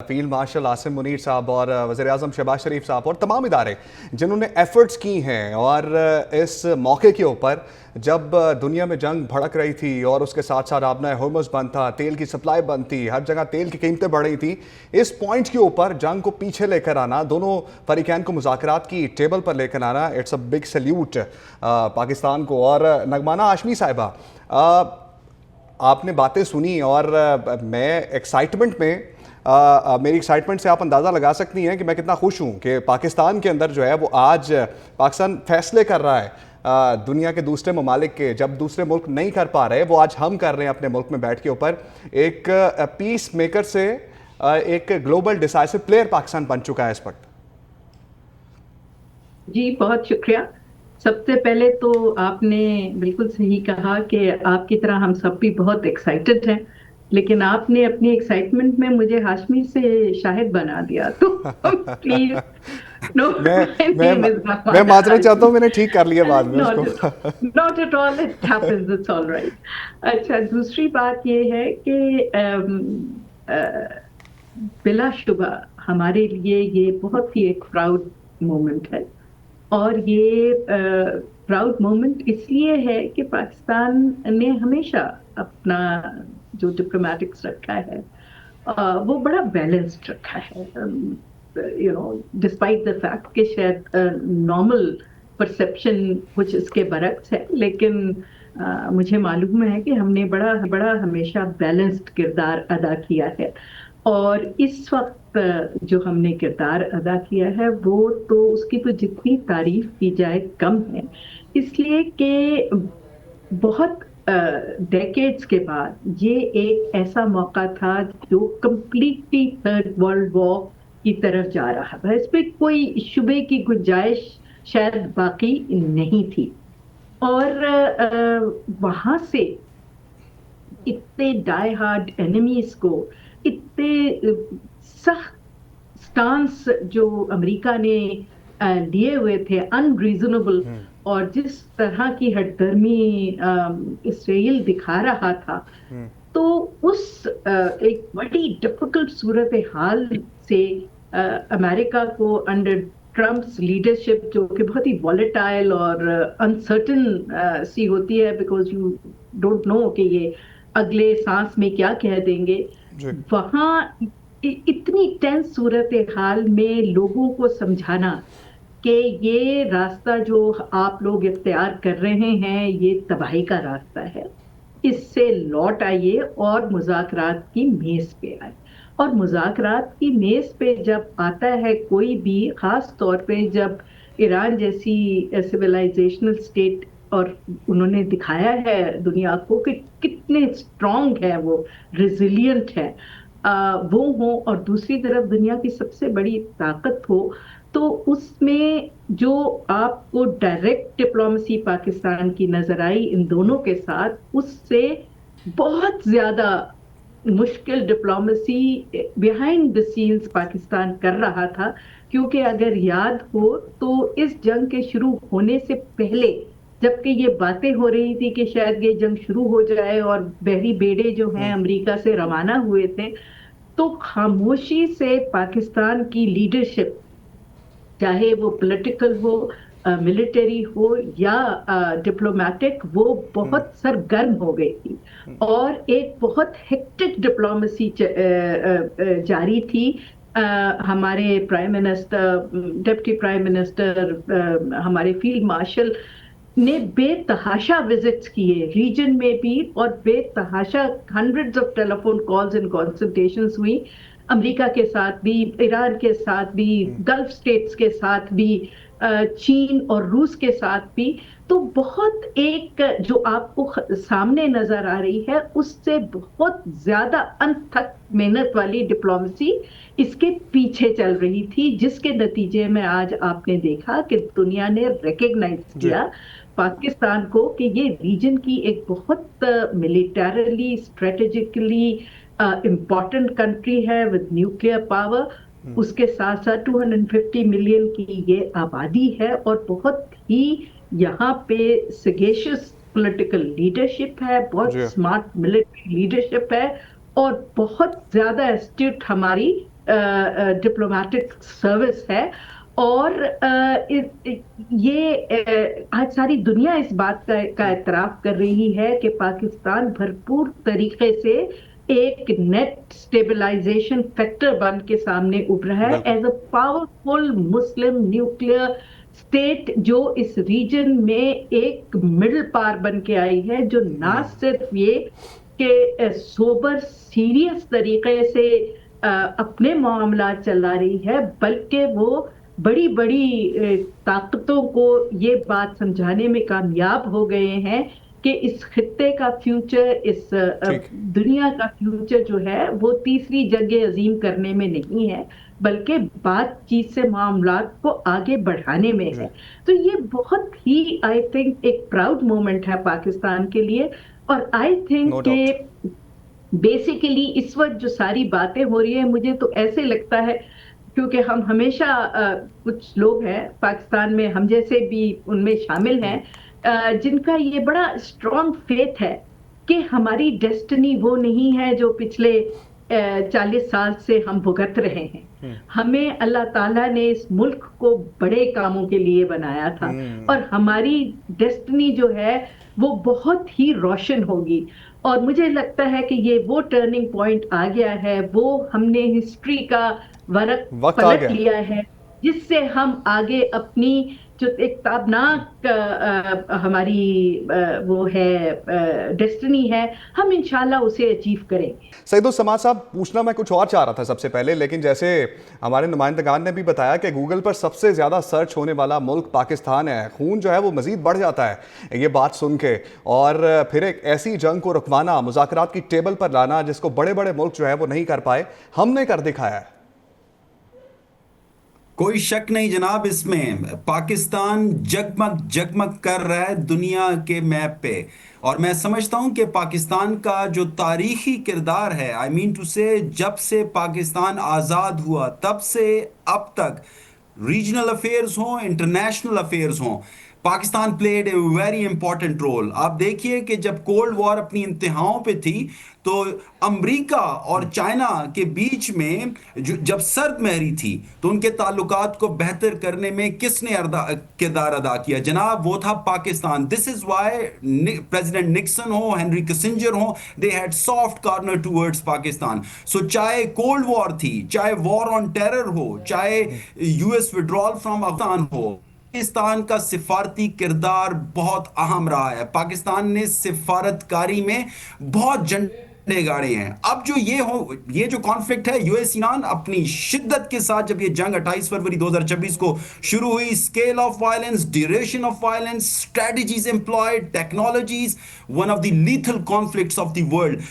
Field marshal Asim Munir साहब और वज़ीर आज़म शहबाज शरीफ साहब और तमाम इदारे जिन्होंने एफ़र्ट्स की हैं और इस मौके के ऊपर जब दुनिया में जंग भड़क रही थी और उसके साथ साथ आपने होर्मुज़ बंद था, तेल की सप्लाई बंद थी, हर जगह तेल की कीमतें बढ़ रही थी, इस पॉइंट के ऊपर जंग को पीछे लेकर आना, दोनों फरीकैन को मुज़ाकरात की टेबल पर लेकर आना, it's a big salute Pakistan को। और नगमाना हाशमी साहिबा, आपने बातें सुनी और मैं एक्साइटमेंट में मेरी एक्साइटमेंट से आप अंदाज़ा लगा सकती हैं कि मैं कितना खुश हूँ कि पाकिस्तान के अंदर जो है वो आज पाकिस्तान फैसले कर रहा है दुनिया के दूसरे ममालिक के, जब दूसरे मुल्क नहीं कर पा रहे वो आज हम कर रहे हैं अपने मुल्क में बैठ के ऊपर। एक पीस मेकर से एक ग्लोबल डिसाइसिव प्लेयर पाकिस्तान बन चुका है इस वक्त। जी बहुत शुक्रिया। सबसे पहले तो आपने बिल्कुल सही कहा कि आपकी तरह हम सब भी बहुत एक्साइटेड हैं, लेकिन आपने अपनी एक्साइटमेंट में मुझे हाशमी से शाहिद बना दिया, तो प्लीज नो, मैं माजरत चाहता हूँ, मैंने ठीक कर लिया बाद में उसको। Not at all, it happens, it's all right. अच्छा, दूसरी बात ये है कि बिलाशुबा हमारे लिए ये बहुत ही एक प्राउड मोमेंट है। और ये प्राउड मोमेंट इसलिए है कि पाकिस्तान ने हमेशा अपना जो डिप्लोमेटिक्स रखा है वो बड़ा बैलेंस्ड रखा है। डिस्पाइट द फैक्ट कि शायद नॉर्मल परसेप्शन कुछ इसके बरक्स है, लेकिन मुझे मालूम है कि हमने बड़ा बड़ा हमेशा बैलेंस्ड किरदार अदा किया है। और इस वक्त जो हमने किरदार अदा किया है वो तो उसकी तो जितनी तारीफ की जाए कम है, इसलिए कि बहुत डेकेड्स के बाद ये एक ऐसा मौका था जो कंप्लीटली थर्ड वर्ल्ड वॉर की तरफ जा रहा था। इस पे कोई शुबे की गुंजाइश शायद बाकी नहीं थी। और वहां से इतने डाई हार्ड एनिमीज को इतने सख्त स्टांस जो अमेरिका ने लिए हुए थे, अनरीजनेबल, और जिस तरह की हठधर्मी इसराइल दिखा रहा था, तो उस एक बड़ी डिफिकल्ट सूरत हाल से अमेरिका को अंडर ट्रम्प्स लीडरशिप, जो कि बहुत ही वॉलेटाइल और अनसर्टन सी होती है, बिकॉज यू डोंट नो कि ये अगले सांस में क्या कह देंगे, वहां इतनी टेंस सूरत हाल में लोगों को समझाना कि ये रास्ता जो आप लोग इख्तियार कर रहे हैं ये तबाही का रास्ता है, इससे लौट आइए और मुज़ाकरात की मेज पे आए। और मुज़ाकरात की मेज पे जब आता है कोई भी, खास तौर पे जब ईरान जैसी सिविलाइजेशनल स्टेट, और उन्होंने दिखाया है दुनिया को कि कितने स्ट्रांग है वो, रिजिलियंट है, वो हो, और दूसरी तरफ दुनिया की सबसे बड़ी ताकत हो, तो उसमें जो आपको डायरेक्ट डिप्लोमेसी पाकिस्तान की नजर आई इन दोनों के साथ, उससे बहुत ज्यादा मुश्किल diplomacy behind the scenes Pakistan कर रहा था। क्योंकि अगर याद हो तो इस जंग के शुरू होने से पहले, जबकि ये बातें हो रही थी कि शायद ये जंग शुरू हो जाए और बहरी बेड़े जो हैं अमेरिका से रवाना हुए थे, तो खामोशी से पाकिस्तान की लीडरशिप, चाहे वो पॉलिटिकल हो, मिलिट्री हो या डिप्लोमेटिक, वो बहुत सरगर्म हो गई थी और एक बहुत हेक्टिक डिप्लोमेसी जारी थी। हमारे prime minister, deputy prime minister, हमारे फील्ड मार्शल ने बेतहाशा विजिट्स किए रीजन में भी, और बेतहाशा hundreds of telephone calls and consultations हुई, अमेरिका के साथ भी, ईरान के साथ भी, गल्फ स्टेट्स के साथ भी, चीन और रूस के साथ भी। तो बहुत एक जो आपको सामने नजर आ रही है उससे बहुत ज्यादा अनथक मेहनत वाली डिप्लोमेसी इसके पीछे चल रही थी, जिसके नतीजे में आज आपने देखा कि दुनिया ने रिकग्नाइज किया पाकिस्तान को कि ये रीजन की एक बहुत मिलिटरली स्ट्रेटेजिकली इम्पॉर्टेंट कंट्री है विद न्यूक्लियर पावर। उसके साथ साथ 250 मिलियन की ये आबादी है और बहुत ही यहाँ पे सगेशियस पॉलिटिकल लीडरशिप है, बहुत स्मार्ट मिलिट्री लीडरशिप है, और बहुत ज्यादा एस्ट्यूट हमारी डिप्लोमेटिक सर्विस है। और ये आज सारी दुनिया इस बात का एतराफ कर रही है कि पाकिस्तान भरपूर तरीके से एक नेट स्टेबलाइजेशन फैक्टर बन के सामने उभरा है as a powerful Muslim nuclear state, जो इस रीजन में एक मिडिल पावर बन के आई है, जो ना सिर्फ ये कि सोबर सीरियस तरीके से अपने मामला चला रही है, बल्कि वो बड़ी बड़ी ताकतों को ये बात समझाने में कामयाब हो गए हैं कि इस खित्ते का फ्यूचर, इस दुनिया का फ्यूचर जो है वो तीसरी जंग अजीम करने में नहीं है, बल्कि बातचीत से मामलात को आगे बढ़ाने में है। तो ये बहुत ही आई थिंक एक प्राउड मोमेंट है पाकिस्तान के लिए। और आई थिंक कि बेसिकली इस वक्त जो सारी बातें हो रही है, मुझे तो ऐसे लगता है, क्योंकि हम हमेशा कुछ लोग हैं पाकिस्तान में, हम जैसे भी उनमें शामिल हैं, जिनका ये बड़ा स्ट्रॉन्ग फेथ है कि हमारी डेस्टिनी वो नहीं है जो पिछले 40 साल से हम भुगत रहे हैं। हमें अल्लाह ताला ने इस मुल्क को बड़े कामों के लिए बनाया था, और हमारी डेस्टिनी जो है वो बहुत ही रोशन होगी। और मुझे लगता है कि ये वो टर्निंग पॉइंट आ गया है, वो हमने हिस्ट्री का पलट लिया है, जिससे हम आगे अपनी जो एक ताबनाक हमारी वो है डेस्टिनी है, हम इंशाल्लाह उसे अचीव करेंगे। सईदुल समाद साहब, पूछना मैं कुछ और चाह रहा था सबसे पहले, लेकिन जैसे हमारे नुमाइंदगान ने भी बताया कि गूगल पर सबसे ज़्यादा सर्च होने वाला मुल्क पाकिस्तान है, खून जो है वो मज़ीद बढ़ जाता है ये बात सुन के। और फिर एक ऐसी जंग को रुकवाना, मुज़ाकरात की टेबल पर लाना जिसको बड़े बड़े मुल्क जो है वो नहीं कर पाए, हमने कर दिखाया है। कोई शक नहीं जनाब, इसमें पाकिस्तान जगमग जगमग कर रहा है दुनिया के मैप पे। और मैं समझता हूं कि पाकिस्तान का जो तारीखी किरदार है, आई मीन टू से, जब से पाकिस्तान आज़ाद हुआ तब से अब तक, रीजनल अफेयर्स हों, इंटरनेशनल अफेयर्स हों, Pakistan played a very important role. आप देखिए कि जब कोल्ड वॉर अपनी इंतहाओं पे थी, तो अमेरिका और चाइना के बीच में जब सर्द महरी थी, तो उनके ताल्लुकात को बेहतर करने में किसने किरदार अदा किया जनाब? वो था Pakistan. This is why president Nixon हो, हेनरी किसिंजर हो, they had soft corner towards Pakistan. So चाहे कोल्ड वॉर थी, चाहे वॉर ऑन टेरर हो, चाहे यूएस विड्रॉल फ्रॉम अफगानिस्तान हो, पाकिस्तान का सिफारती किरदार बहुत अहम रहा है। पाकिस्तान ने सिफारतकारी में बहुत झंडे गाड़े हैं। अब जो ये जो कॉन्फ्लिक्ट है, यूएस ईरान अपनी शिद्दत के साथ, जब ये जंग 28 फरवरी 2026 को शुरू हुई, scale of violence, duration of violence, strategies employed, technologies, one of the lethal conflicts of the world.